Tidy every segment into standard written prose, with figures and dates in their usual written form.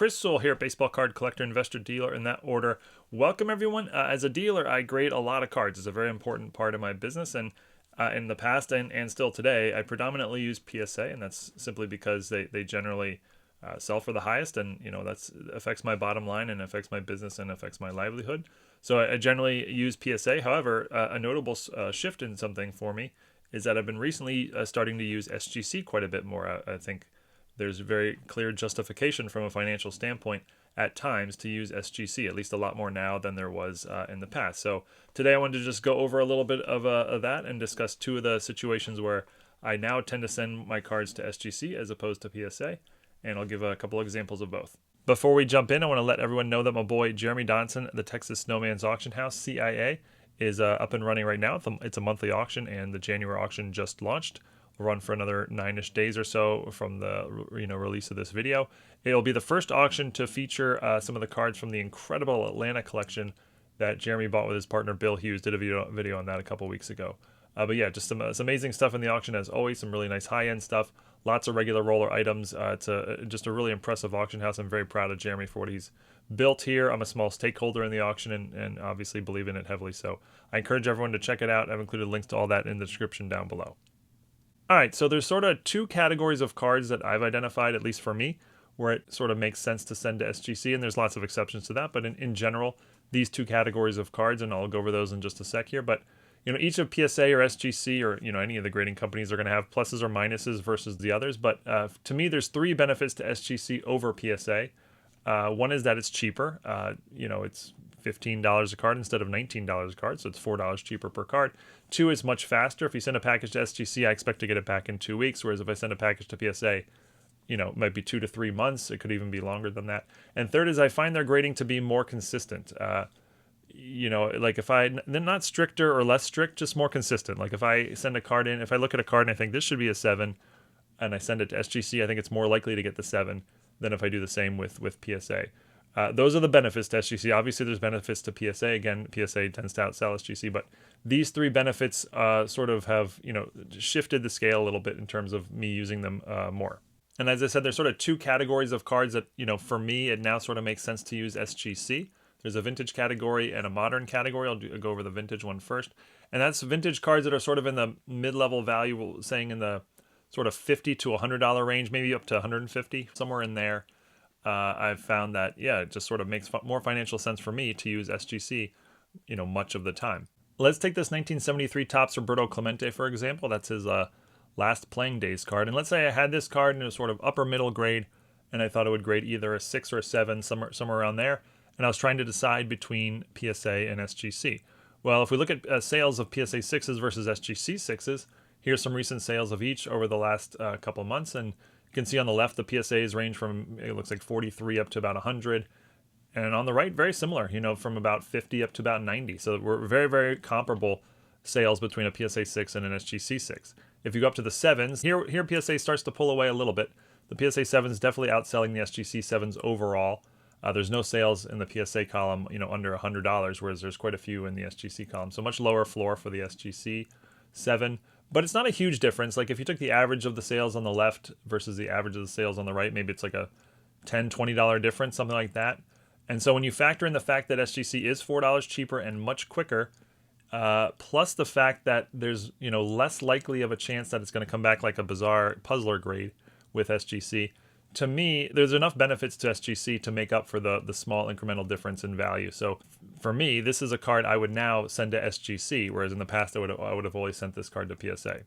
Chris Sewall here at Baseball Card Collector, Investor, Dealer, in that order. Welcome, everyone. As a dealer, I grade a lot of cards. It's a very important part of my business, and in the past and still today, I predominantly use PSA, and that's simply because they generally sell for the highest, and that's affects my bottom line and affects my business and affects my livelihood. So I generally use PSA. However, a notable shift in something for me is that I've been recently starting to use SGC quite a bit more. I think there's a very clear justification from a financial standpoint at times to use SGC, at least a lot more now than there was in the past. So today I wanted to just go over a little bit of that and discuss two of the situations where I now tend to send my cards to SGC as opposed to PSA, and I'll give a couple examples of both. Before we jump in, I want to let everyone know that my boy Jeremy Donson at the Texas Snowman's Auction House, CIA, is up and running right now. It's a monthly auction, and the January auction just launched. Will run for another 9-ish days or so from the release of this video. It'll be the first auction to feature some of the cards from the incredible Atlanta collection that Jeremy bought with his partner Bill Hughes. Did a video on that a couple weeks ago. But yeah, just some amazing stuff in the auction as always. Some really nice high-end stuff. Lots of regular roller items. It's just a really impressive auction house. I'm very proud of Jeremy for what he's built here. I'm a small stakeholder in the auction and obviously believe in it heavily. So I encourage everyone to check it out. I've included links to all that in the description down below. All right, so there's sort of two categories of cards that I've identified, at least for me, where it sort of makes sense to send to SGC, and there's lots of exceptions to that, but in general, these two categories of cards, and I'll go over those in just a sec here, but each of PSA or SGC or any of the grading companies are going to have pluses or minuses versus the others, but to me, there's three benefits to SGC over PSA. One is that it's cheaper. It's $15 a card instead of $19 a card, so it's $4 cheaper per card. Two, is much faster. If you send a package to SGC, I expect to get it back in 2 weeks, whereas if I send a package to PSA, it might be 2 to 3 months. It could even be longer than that. And third is I find their grading to be more consistent. Like if they're not stricter or less strict, just more consistent. Like if I send a card in, if I look at a card and I think this should be a 7, and I send it to SGC, I think it's more likely to get the 7 than if I do the same with PSA. Those are the benefits to SGC. Obviously, there's benefits to PSA. Again, PSA tends to outsell SGC, but these three benefits sort of have shifted the scale a little bit in terms of me using them more. And as I said, there's sort of two categories of cards that for me it now sort of makes sense to use SGC. There's a vintage category and a modern category. I'll go over the vintage one first, and that's vintage cards that are sort of in the mid-level value, saying in the sort of $50 to $100 range, maybe up to $150, somewhere in there. I've found that, it just sort of makes more financial sense for me to use SGC, much of the time. Let's take this 1973 Topps Roberto Clemente, for example. That's his last playing days card. And let's say I had this card in a sort of upper middle grade, and I thought it would grade either a 6 or a 7, somewhere around there. And I was trying to decide between PSA and SGC. Well, if we look at sales of PSA 6s versus SGC 6s, here's some recent sales of each over the last couple months, and you can see on the left the PSAs range from, it looks like 43 up to about 100. And on the right, very similar, from about 50 up to about 90. So we're very, very comparable sales between a PSA 6 and an SGC 6. If you go up to the 7s, here PSA starts to pull away a little bit. The PSA 7 is definitely outselling the SGC 7s overall. There's no sales in the PSA column, under $100, whereas there's quite a few in the SGC column. So much lower floor for the SGC 7. But it's not a huge difference. Like if you took the average of the sales on the left versus the average of the sales on the right, maybe it's like a $10, $20 difference, something like that. And so when you factor in the fact that SGC is $4 cheaper and much quicker, plus the fact that there's less likely of a chance that it's going to come back like a bizarre puzzler grade with SGC, to me, there's enough benefits to SGC to make up for the small incremental difference in value. So for me, this is a card I would now send to SGC, whereas in the past I would have always sent this card to PSA.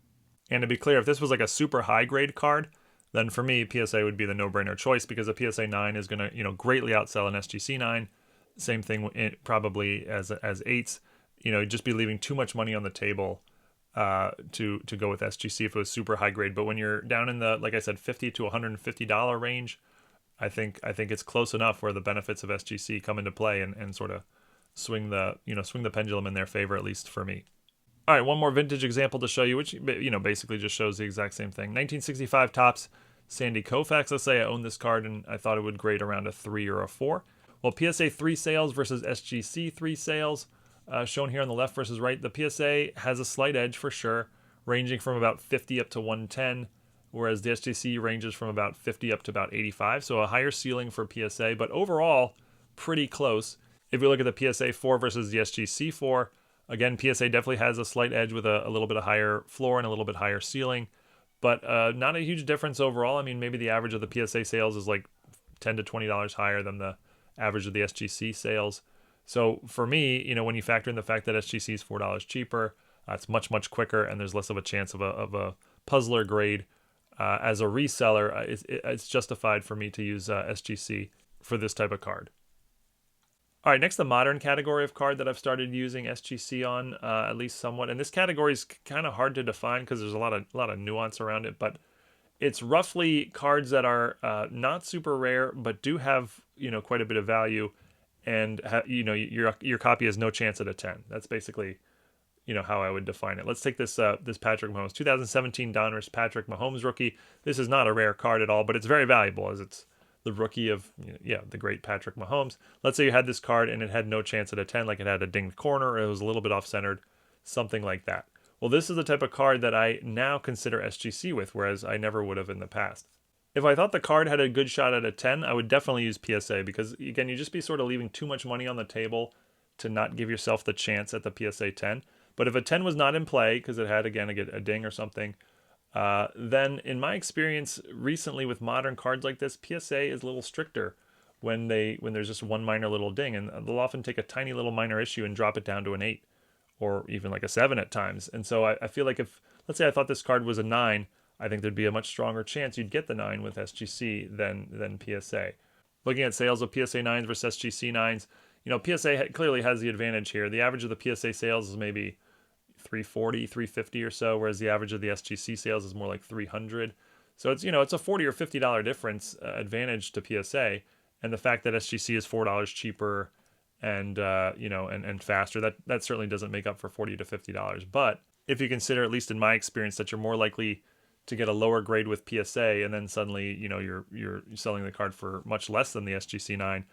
And to be clear, if this was like a super high grade card, then for me, PSA would be the no-brainer choice because a PSA 9 is going to greatly outsell an SGC 9. Same thing probably as 8s. You'd just be leaving too much money on the table to go with SGC if it was super high grade. But when you're down in the, like I said, $50 to $150 range, I think it's close enough where the benefits of SGC come into play and sort of swing the pendulum in their favor, at least for me. All right, one more vintage example to show you, which basically just shows the exact same thing. 1965 Topps Sandy Koufax. Let's say I owned this card and I thought it would grade around a 3 or a 4. Well, PSA 3 sales versus SGC 3 sales. Shown here on the left versus right, the PSA has a slight edge for sure, ranging from about 50 up to 110, whereas the SGC ranges from about 50 up to about 85. So a higher ceiling for PSA, but overall pretty close. If you look at the PSA 4 versus the SGC 4, again, PSA definitely has a slight edge with a little bit of higher floor and a little bit higher ceiling, but not a huge difference overall. I mean, maybe the average of the PSA sales is like $10 to $20 higher than the average of the SGC sales. So for me, you know, when you factor in the fact that SGC is $4 cheaper, it's much, much quicker, and there's less of a chance of a puzzler grade. As a reseller, it's justified for me to use SGC for this type of card. All right, next, the modern category of card that I've started using SGC on, at least somewhat. And this category is kind of hard to define because there's a lot of nuance around it, but it's roughly cards that are not super rare, but do have, you know, quite a bit of value, and you know, your copy has no chance at a 10. That's basically, you know, how I would define it. Let's take this this Patrick Mahomes 2017 donruss Patrick Mahomes rookie. This is not a rare card at all, but it's very valuable as it's the rookie of, the great Patrick Mahomes. Let's say you had this card and it had no chance at a 10, like it had a dinged corner, or it was a little bit off-centered, something like that. Well, this is the type of card that I now consider SGC with, whereas I never would have in the past. If I thought the card had a good shot at a 10, I would definitely use PSA, because, again, you'd just be sort of leaving too much money on the table to not give yourself the chance at the PSA 10. But if a 10 was not in play, because it had, again, a ding or something, then in my experience recently with modern cards like this, PSA is a little stricter when there's just one minor little ding, and they'll often take a tiny little minor issue and drop it down to an 8 or even like a 7 at times. And so I feel like if, let's say I thought this card was a 9, I think there'd be a much stronger chance you'd get the 9 with SGC than PSA. Looking at sales of PSA 9s versus SGC 9s, you know, PSA clearly has the advantage here. The average of the PSA sales is maybe 340, 350 or so, whereas the average of the SGC sales is more like 300. So it's, you know, it's a $40 or $50 difference advantage to PSA, and the fact that SGC is $4 cheaper and and faster, that certainly doesn't make up for $40 to $50. But if you consider, at least in my experience, that you're more likely to get a lower grade with PSA, and then suddenly, you know, you're selling the card for much less than the SGC 9,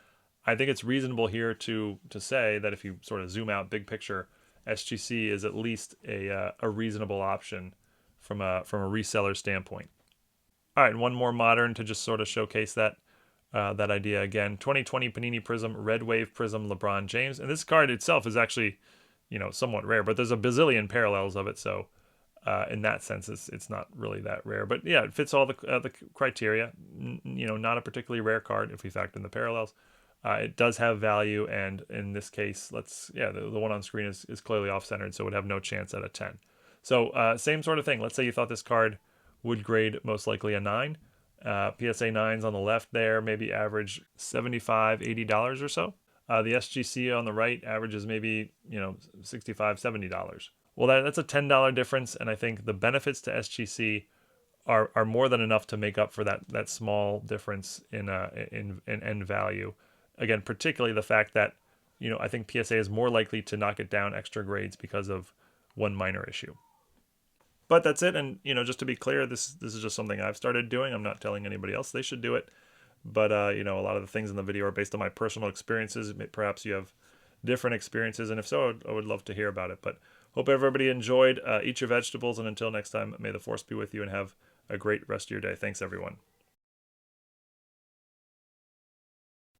I think it's reasonable here to say that if you sort of zoom out big picture, SGC is at least a reasonable option from a reseller standpoint. All right, and one more modern to just sort of showcase that idea again. 2020 Panini Prizm Red Wave Prizm LeBron James, and this card itself is actually, you know, somewhat rare, but there's a bazillion parallels of it, so in that sense, it's not really that rare. But yeah, it fits all the criteria. You know, not a particularly rare card if we factor in the parallels. It does have value, and in this case, the one on screen is clearly off-centered, so it would have no chance at a 10. So same sort of thing. Let's say you thought this card would grade most likely a 9. PSA 9s on the left there maybe average $75, $80 or so. The SGC on the right averages maybe, you know, $65, $70. Well, that's a $10 difference, and I think the benefits to SGC are more than enough to make up for that small difference in end value. Again, particularly the fact that, you know, I think PSA is more likely to knock it down extra grades because of one minor issue. But that's it. And, you know, just to be clear, this is just something I've started doing. I'm not telling anybody else they should do it. But, you know, a lot of the things in the video are based on my personal experiences. Perhaps you have different experiences. And if so, I would love to hear about it. But hope everybody enjoyed. Eat your vegetables. And until next time, may the force be with you, and have a great rest of your day. Thanks, everyone.